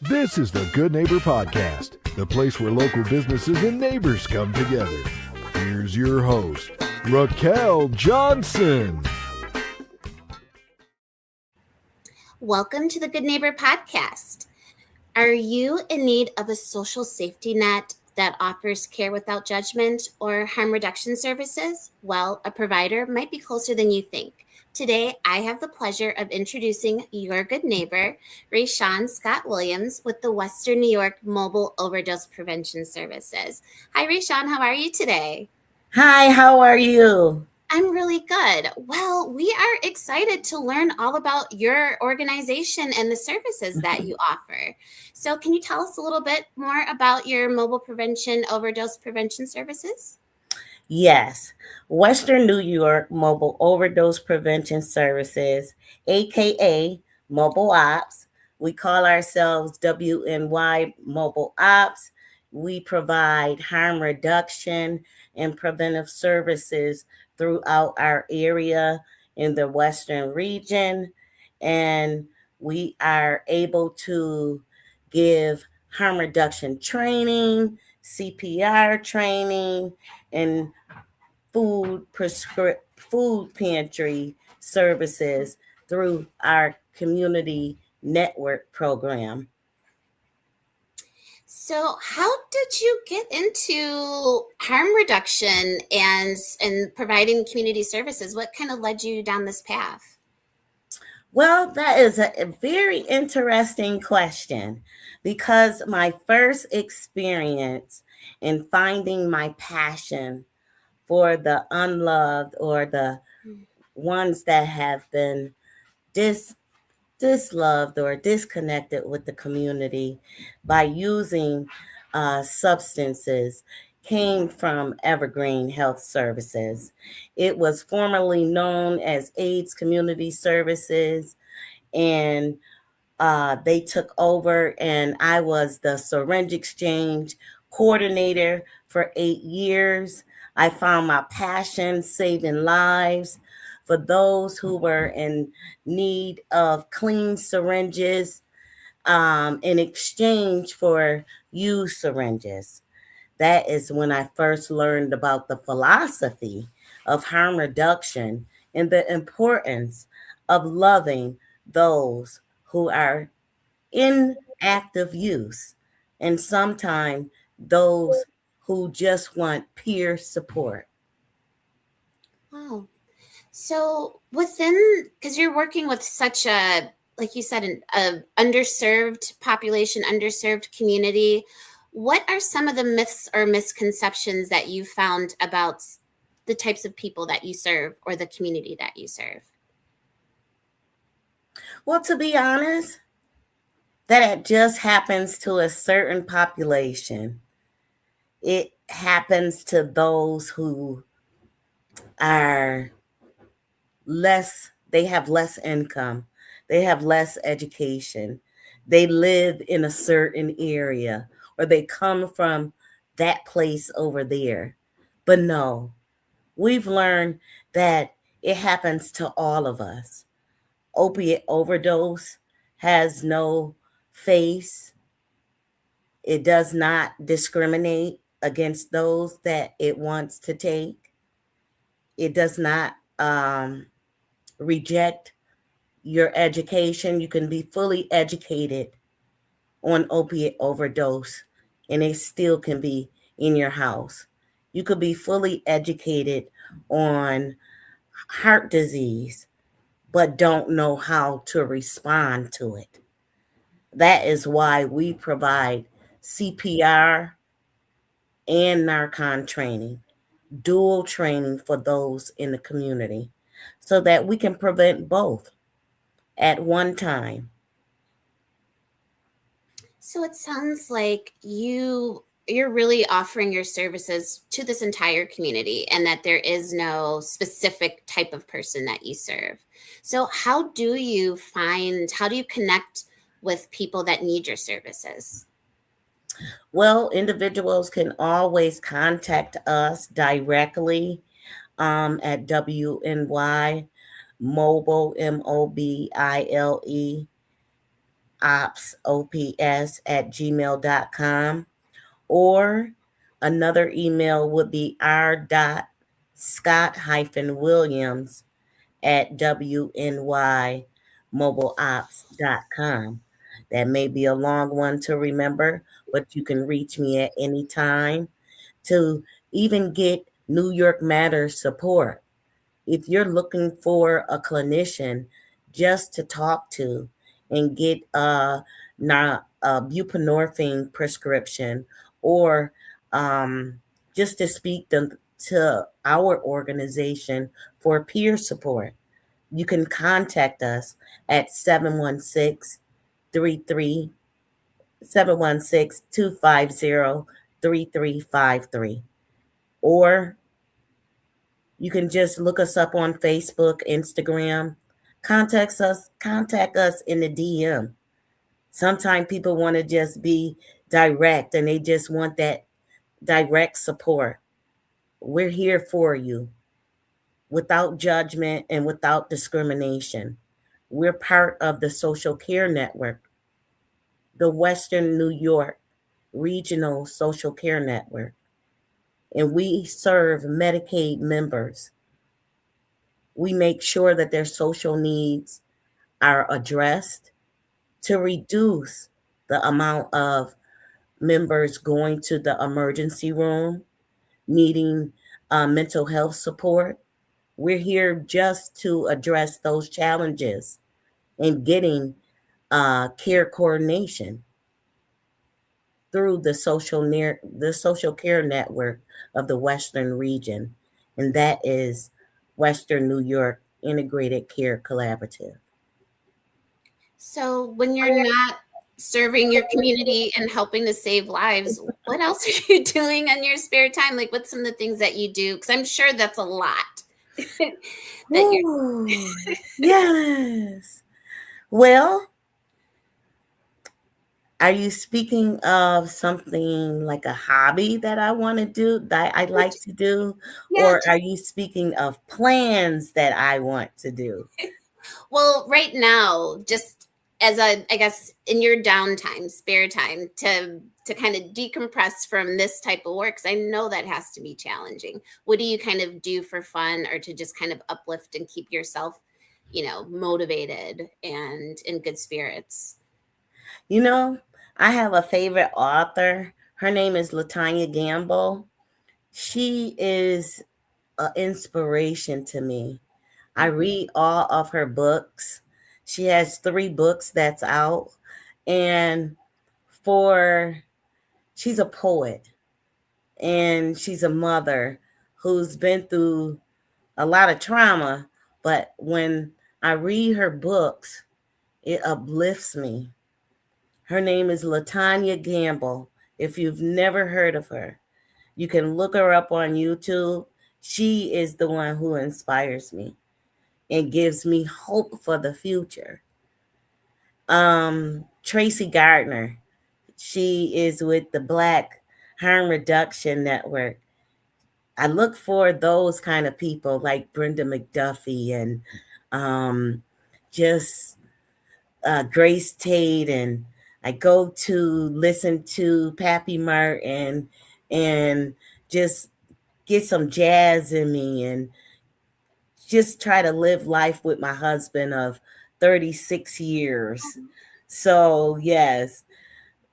This is the Good Neighbor Podcast, the place where local businesses and neighbors come together. Here's your host, Raquel Johnson. Welcome to the Good Neighbor Podcast. Are you in need of a social safety net that offers care without judgment or harm reduction services? Well, a provider might be closer than you think. Today, I have the pleasure of introducing your good neighbor, Rashone Scorr-Williams, with the Western New York Mobile Overdose Prevention Services. Hi, Rashone. How are you today? Hi, how are you? I'm really good. Well, we are excited to learn all about your organization and the services that you offer. So, can you tell us a little bit more about your mobile prevention, overdose prevention services? Yes, Western New York Mobile Overdose Prevention Services, aka Mobile Ops. We call ourselves WNY Mobile Ops. We provide harm reduction and preventive services throughout our area in the Western region. And we are able to give harm reduction training, CPR training, and food pantry services through our community network program. So, how did you get into harm reduction and providing community services? What kind of led you down this path? Well, that is a very interesting question because my first experience in finding my passion for the unloved or the ones that have been disloved or disconnected with the community by using substances came from Evergreen Health Services. It was formerly known as AIDS Community Services, and they took over, and I was the syringe exchange coordinator for 8 years. I found my passion saving lives for those who were in need of clean syringes in exchange for used syringes. That is when I first learned about the philosophy of harm reduction and the importance of loving those who are in active use, and sometimes those who just want peer support. Wow. So because you're working with such a, like you said, a underserved population, underserved community, what are some of the myths or misconceptions that you found about the types of people that you serve or the community that you serve? Well, to be honest, that it just happens to a certain population. It happens to those who are they have less income, they have less education, they live in a certain area, or they come from that place over there. But no, we've learned that it happens to all of us. Opiate overdose has no face. It does not discriminate against those that it wants to take. It does not reject your education. You can be fully educated on opiate overdose and it still can be in your house. You could be fully educated on heart disease, but don't know how to respond to it. That is why we provide CPR and narcon training, dual training for those in the community, so that we can prevent both at one time. So it sounds like you're really offering your services to this entire community and that there is no specific type of person that you serve. So how do you connect with people that need your services? Well, individuals can always contact us directly at WNY Mobile, MOBILE, ops@gmail.com, or another email would be r.scott-williams@wnYmobileops.com. That may be a long one to remember, but you can reach me at any time to even get New York Matters support. If you're looking for a clinician just to talk to and get a buprenorphine prescription, or just to speak to our organization for peer support, you can contact us at 716 250 3353, or you can just look us up on Facebook, Instagram. Contact us in the DM. Sometimes people want to just be direct and they just want that direct support. We're here for you without judgment and without discrimination. We're part of the Social Care Network, the Western New York Regional Social Care Network, and we serve Medicaid members. We make sure that their social needs are addressed to reduce the amount of members going to the emergency room needing mental health support. We're here just to address those challenges and getting care coordination through the social care network of the Western region, and that is Western New York Integrated Care Collaborative. So when you're not serving your community and helping to save lives, what else are you doing in your spare time? Like, what's some of the things that you do? Because I'm sure that's a lot. Yes. Well, are you speaking of something like a hobby that I want to do, that I like to do? Yeah. Or are you speaking of plans that I want to do? Well, right now, just as I guess in your downtime, spare time, to kind of decompress from this type of work, because I know that has to be challenging. What do you kind of do for fun, or to just kind of uplift and keep yourself, motivated and in good spirits? I have a favorite author. Her name is LaTanya Gamble. She is an inspiration to me. I read all of her books. She has 3 books that's out. And she's a poet, and she's a mother who's been through a lot of trauma. But when I read her books, it uplifts me. Her name is LaTanya Gamble. If you've never heard of her, you can look her up on YouTube. She is the one who inspires me and gives me hope for the future. Tracy Gardner, she is with the Black Harm Reduction Network. I look for those kind of people like Brenda McDuffie and just Grace Tate, and I go to listen to Pappy Martin and just get some jazz in me and just try to live life with my husband of 36 years. So yes,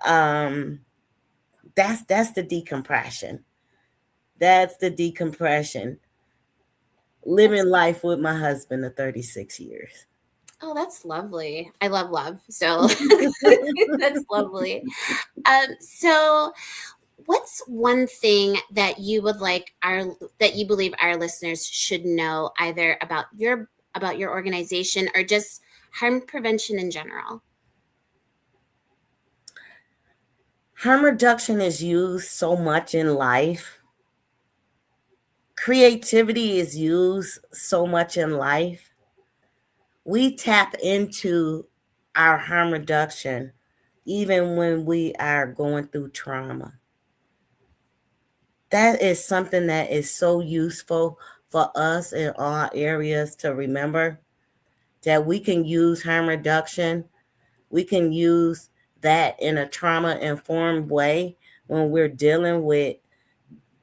that's the decompression. That's the decompression. Living life with my husband of 36 years. Oh, that's lovely. I love love. So that's lovely. So what's one thing that you believe our listeners should know, either about your organization or just harm prevention in general? Harm reduction is used so much in life. Creativity is used so much in life. We tap into our harm reduction even when we are going through trauma. That is something that is so useful for us in all areas to remember, that we can use harm reduction We can use that in a trauma-informed way when we're dealing with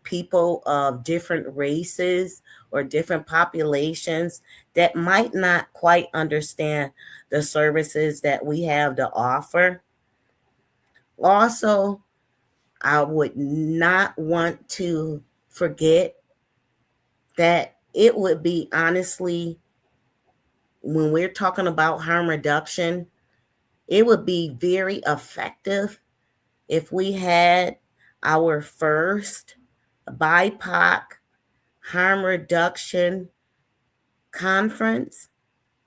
people of different races or different populations that might not quite understand the services that we have to offer. Also, I would not want to forget that it would be, honestly, when we're talking about harm reduction, it would be very effective if we had our first BIPOC harm reduction conference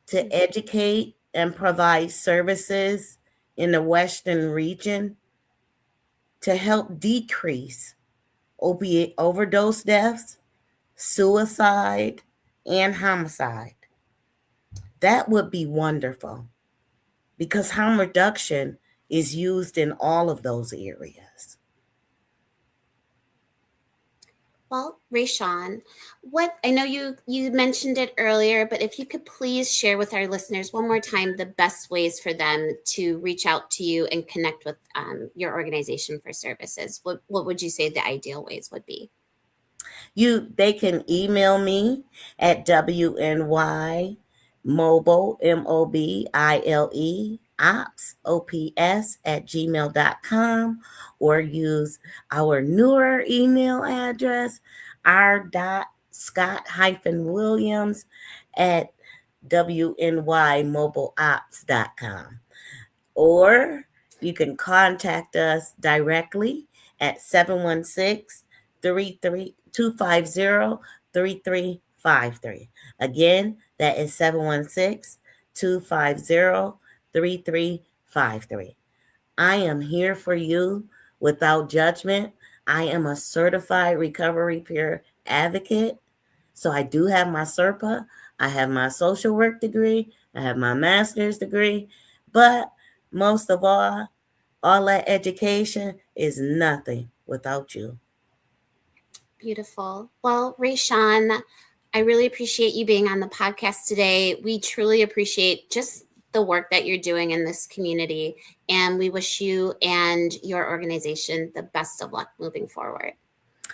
to educate and provide services in the Western region to help decrease opiate overdose deaths, suicide, and homicide. That would be wonderful, because harm reduction is used in all of those areas. Well, Rashone, I know you mentioned it earlier, but if you could please share with our listeners one more time the best ways for them to reach out to you and connect with your organization for services. What would you say the ideal ways would be? They can email me at WNY mobile, MOBILE, ops at gmail.com, or use our newer email address, r.scott-williams at WNYmobileops.com. Or you can contact us directly at 716-250-3353. Again, that is 716-250-3353. I am here for you without judgment. I am a certified recovery peer advocate. So I do have my CERPA. I have my social work degree. I have my master's degree. But most of all that education is nothing without you. Beautiful. Well, Rashone, I really appreciate you being on the podcast today. We truly appreciate just the work that you're doing in this community, and we wish you and your organization the best of luck moving forward.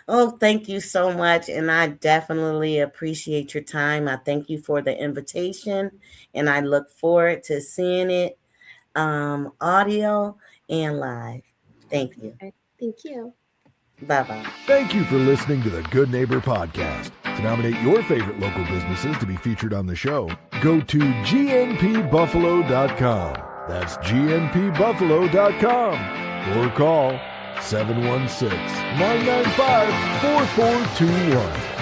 Oh, thank you so much. And I definitely appreciate your time. I thank you for the invitation, and I look forward to seeing it audio and live. Thank you. Thank you. Bye-bye. Thank you for listening to the Good Neighbor Podcast. To nominate your favorite local businesses to be featured on the show, go to gnpbuffalo.com. That's gnpbuffalo.com. Or call 716-995-4421.